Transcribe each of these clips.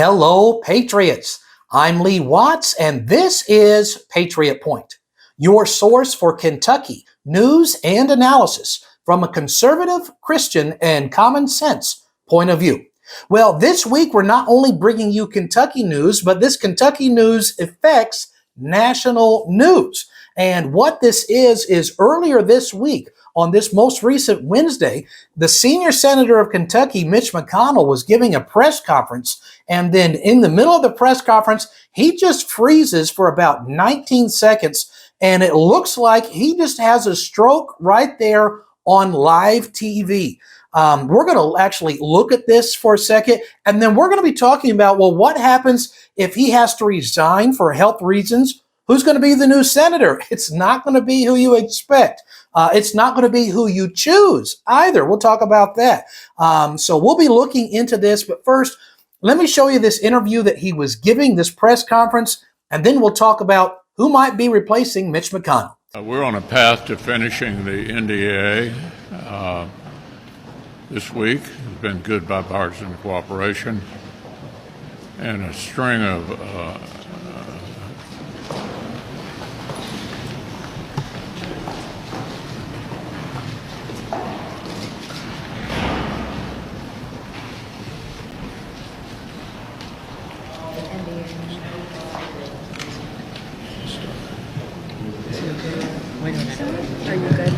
Hello, Patriots. I'm Lee Watts, and this is Patriot Point, your source for Kentucky news and analysis from a conservative, Christian, and common sense point of view. Well, this week we're not only bringing you Kentucky news, but this Kentucky news affects national news. And what this is earlier this week, on this most recent Wednesday, the senior senator of Kentucky, Mitch McConnell, was giving a press conference. And then in the middle of the press conference, he just freezes for about 19 seconds. And it looks like he just has a stroke right there on live TV. We're going to actually look at this for a second. And then we're going to be talking about, well, what happens if he has to resign for health reasons? Who's going to be the new senator? It's not going to be who you expect. It's not going to be who you choose either. We'll talk about that. So we'll be looking into this. But first, let me show you this interview that he was giving, this press conference, and then we'll talk about who might be replacing Mitch McConnell. We're on a path to finishing the NDAA this week. It's been good bipartisan cooperation and a string of Are you good,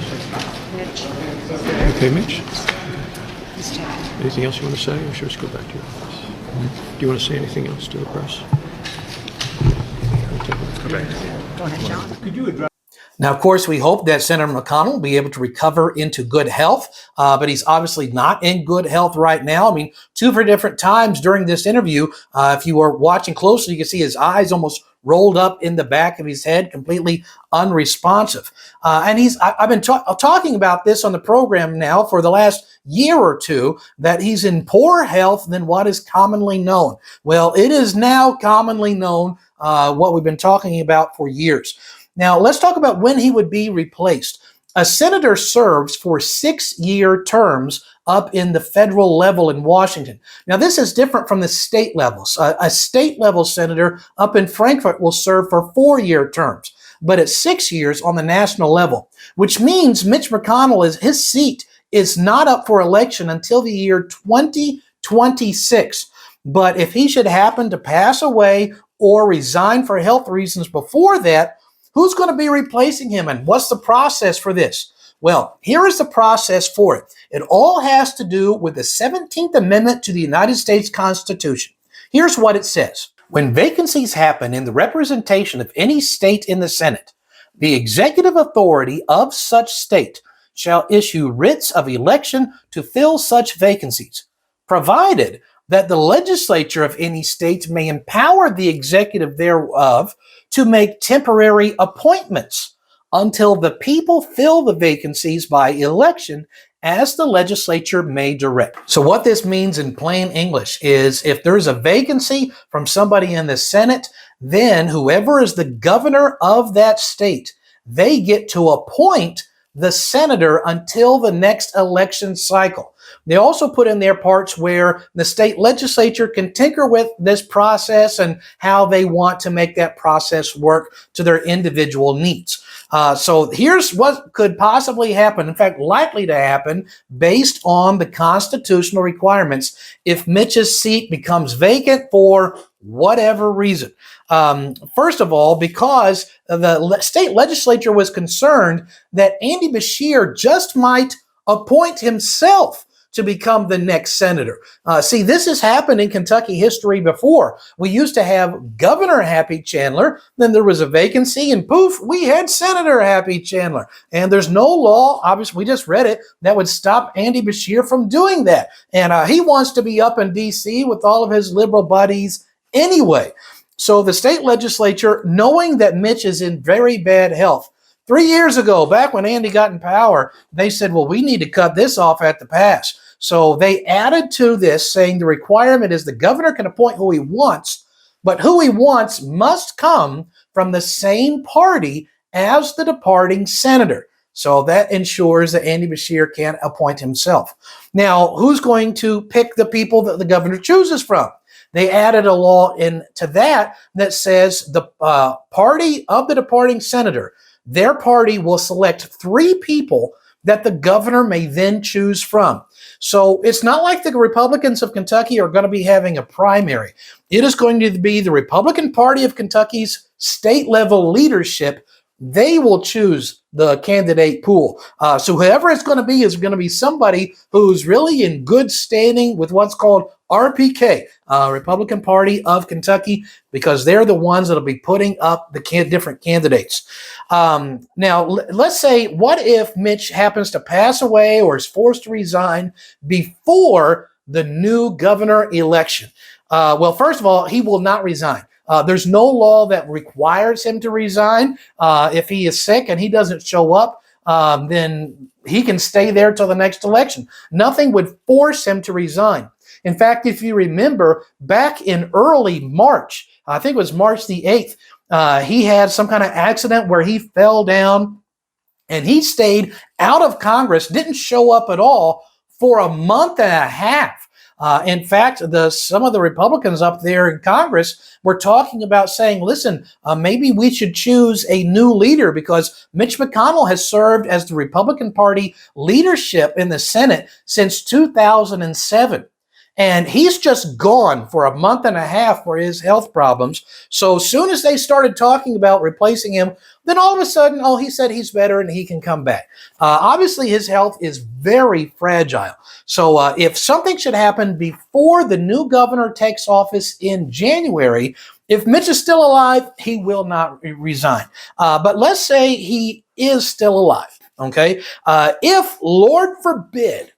Mitch? Okay, Mitch? He's checking. Anything else you want to say, or should we just go back to your office? Do you want to say anything else to the press? Go ahead, John. Could you address? Now, of course, we hope that Senator McConnell will be able to recover into good health, but he's obviously not in good health right now. I mean, two different times during this interview, if you were watching closely, you can see his eyes almost rolled up in the back of his head, completely unresponsive. And I've been talking about this on the program now for the last year or two, that he's in poorer health than what is commonly known. Well, it is now commonly known, what we've been talking about for years. Now, let's talk about when he would be replaced. A senator serves for 6-year terms up in the federal level in Washington. Now, this is different from the state levels. A state level senator up in Frankfort will serve for 4-year terms, but at 6 years on the national level, which means Mitch McConnell, his seat is not up for election until the year 2026. But if he should happen to pass away or resign for health reasons before that, who's going to be replacing him, and what's the process for this? Well, here is the process for it. It all has to do with the 17th Amendment to the United States Constitution. Here's what it says. When vacancies happen in the representation of any state in the Senate, the executive authority of such state shall issue writs of election to fill such vacancies, provided that the legislature of any state may empower the executive thereof to make temporary appointments until the people fill the vacancies by election as the legislature may direct. So what this means in plain English is if there's a vacancy from somebody in the Senate, then whoever is the governor of that state, they get to appoint the senator until the next election cycle. They also put in there parts where the state legislature can tinker with this process and how they want to make that process work to their individual needs. So here's what could possibly happen, in fact, likely to happen, based on the constitutional requirements if Mitch's seat becomes vacant for whatever reason. First of all, because the state legislature was concerned that Andy Beshear just might appoint himself to become the next senator. See, this has happened in Kentucky history before. We used to have Governor Happy Chandler, then there was a vacancy, and poof, we had Senator Happy Chandler. And there's no law, obviously, we just read it, that would stop Andy Beshear from doing that. And he wants to be up in D.C. with all of his liberal buddies anyway. So the state legislature, knowing that Mitch is in very bad health, 3 years ago, back when Andy got in power, they said, well, we need to cut this off at the pass. So they added to this, saying the requirement is the governor can appoint who he wants, but who he wants must come from the same party as the departing senator. So that ensures that Andy Beshear can't appoint himself. Now, who's going to pick the people that the governor chooses from? They added a law into that says the party of the departing senator, their party will select 3 people that the governor may then choose from. So it's not like the Republicans of Kentucky are going to be having a primary. It is going to be the Republican Party of Kentucky's state level leadership. They will choose the candidate pool. So whoever it's going to be is going to be somebody who's really in good standing with what's called RPK, Republican Party of Kentucky, because they're the ones that'll be putting up the different candidates. Now, let's say, what if Mitch happens to pass away or is forced to resign before the new governor election? Well, first of all, he will not resign. There's no law that requires him to resign. If he is sick and he doesn't show up, then he can stay there till the next election. Nothing would force him to resign. In fact, if you remember, back in early March, I think it was March the 8th, he had some kind of accident where he fell down and he stayed out of Congress, didn't show up at all for a month and a half. In fact, some of the Republicans up there in Congress were talking about saying, listen, maybe we should choose a new leader because Mitch McConnell has served as the Republican Party leadership in the Senate since 2007. And he's just gone for a month and a half for his health problems. So as soon as they started talking about replacing him, then all of a sudden, he said he's better and he can come back. Obviously, his health is very fragile. So if something should happen before the new governor takes office in January, if Mitch is still alive, he will not resign. But let's say he is still alive, okay? If, Lord forbid,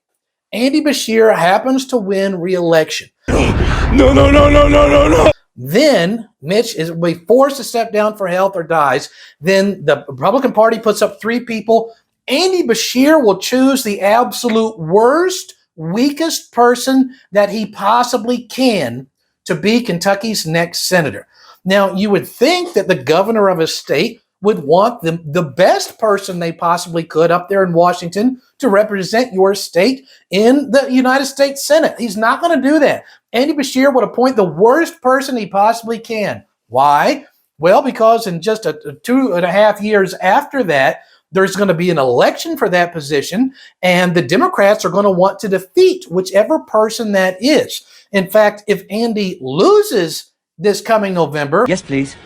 Andy Beshear happens to win re-election. No. Then Mitch will be forced to step down for health or dies. Then the Republican Party puts up 3 people. Andy Beshear will choose the absolute worst, weakest person that he possibly can to be Kentucky's next senator. Now, you would think that the governor of a state would want the best person they possibly could up there in Washington to represent your state in the United States Senate. He's not going to do that. Andy Beshear would appoint the worst person he possibly can. Why? Well, because in just 2.5 years after that, there's going to be an election for that position, and the Democrats are going to want to defeat whichever person that is. In fact, if Andy loses this coming November, yes, please.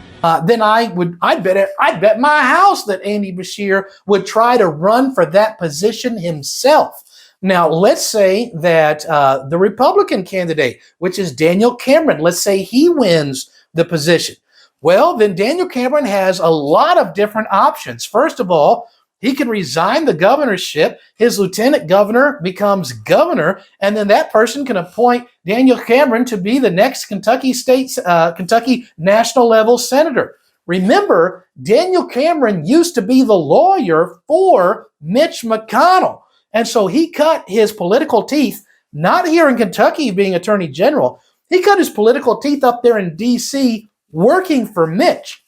Then I'd bet my house that Andy Beshear would try to run for that position himself. Now, let's say that the Republican candidate, which is Daniel Cameron, let's say he wins the position. Well, then Daniel Cameron has a lot of different options. First of all, he can resign the governorship. His lieutenant governor becomes governor, and then that person can appoint Daniel Cameron to be the next Kentucky national level senator. Remember, Daniel Cameron used to be the lawyer for Mitch McConnell, and so he cut his political teeth, not here in Kentucky being attorney general. He cut his political teeth up there in D.C. working for Mitch.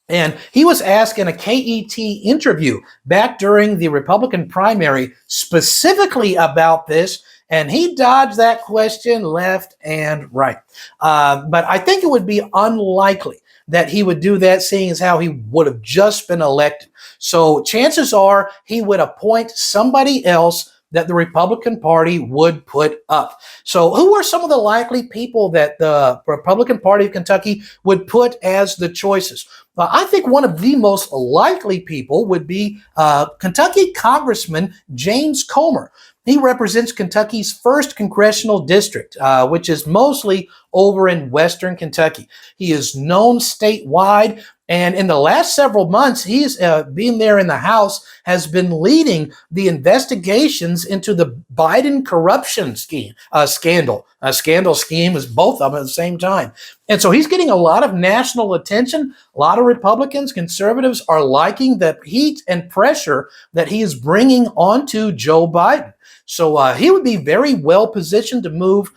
And he was asked in a KET interview back during the Republican primary specifically about this, and he dodged that question left and right. But I think it would be unlikely that he would do that, seeing as how he would have just been elected. So chances are he would appoint somebody else that the Republican Party would put up. So who are some of the likely people that the Republican Party of Kentucky would put as the choices? I think one of the most likely people would be Kentucky Congressman James Comer. He represents Kentucky's 1st congressional district, which is mostly over in western Kentucky. He is known statewide, and in the last several months, he's being there in the House, has been leading the investigations into the Biden corruption scandal. A scandal scheme is both of them at the same time. And so he's getting a lot of national attention. A lot of Republicans, conservatives are liking the heat and pressure that he is bringing onto Joe Biden. So he would be very well positioned to move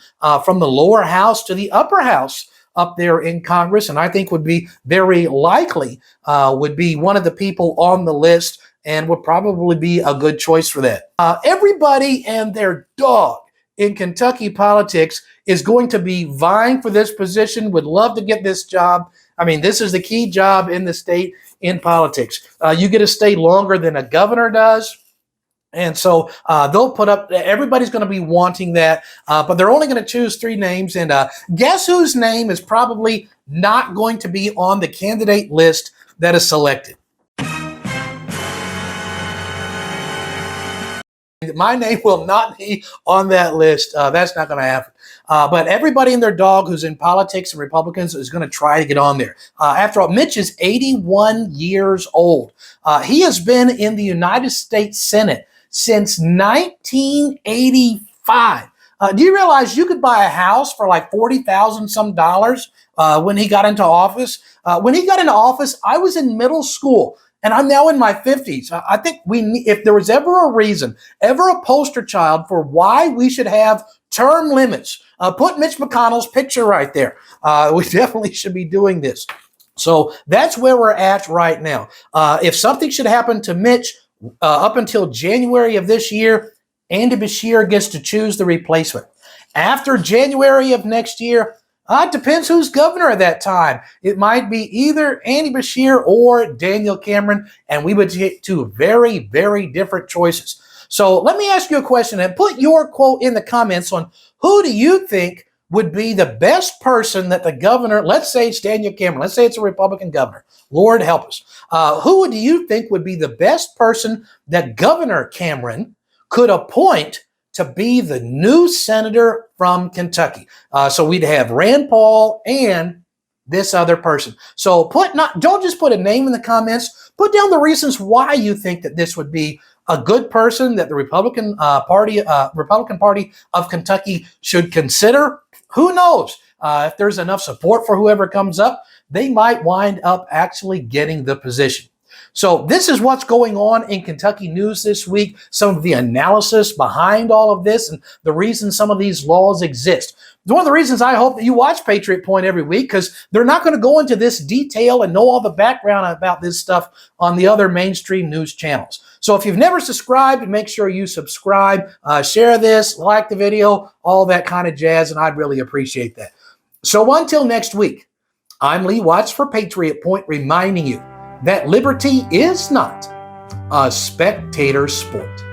from the lower house to the upper house up there in Congress, and I think would be very likely would be one of the people on the list and would probably be a good choice for that. Everybody and their dog in Kentucky politics is going to be vying for this position, would love to get this job. I mean, this is the key job in the state in politics. You get to stay longer than a governor does. And so they'll put up, everybody's going to be wanting that, but they're only going to choose 3 names. And guess whose name is probably not going to be on the candidate list that is selected? My name will not be on that list. That's not going to happen. But everybody and their dog who's in politics and Republicans is going to try to get on there. After all, Mitch is 81 years old. He has been in the United States Senate since 1985. Do you realize you could buy a house for like $40,000 some dollars when he got into office? When he got into office, I was in middle school. And I'm now in my 50s. I think if there was ever a reason, ever a poster child for why we should have term limits, put Mitch McConnell's picture right there. We definitely should be doing this. So that's where we're at right now. If something should happen to Mitch up until January of this year, Andy Beshear gets to choose the replacement. After January of next year, it depends who's governor at that time. It might be either Andy Beshear or Daniel Cameron, and we would get 2 very, very different choices. So let me ask you a question and put your quote in the comments on who do you think would be the best person that the governor, let's say it's Daniel Cameron, let's say it's a Republican governor, Lord help us. Who do you think would be the best person that Governor Cameron could appoint to be the new senator from Kentucky? So we'd have Rand Paul and this other person. So don't just put a name in the comments. Put down the reasons why you think that this would be a good person that the Republican Party of Kentucky should consider. Who knows? If there's enough support for whoever comes up, they might wind up actually getting the position. So this is what's going on in Kentucky news this week, some of the analysis behind all of this and the reason some of these laws exist. One of the reasons I hope that you watch Patriot Point every week, because they're not going to go into this detail and know all the background about this stuff on the other mainstream news channels. So if you've never subscribed, make sure you subscribe, share this, like the video, all that kind of jazz, and I'd really appreciate that. So until next week, I'm Lee Watts for Patriot Point, reminding you that liberty is not a spectator sport.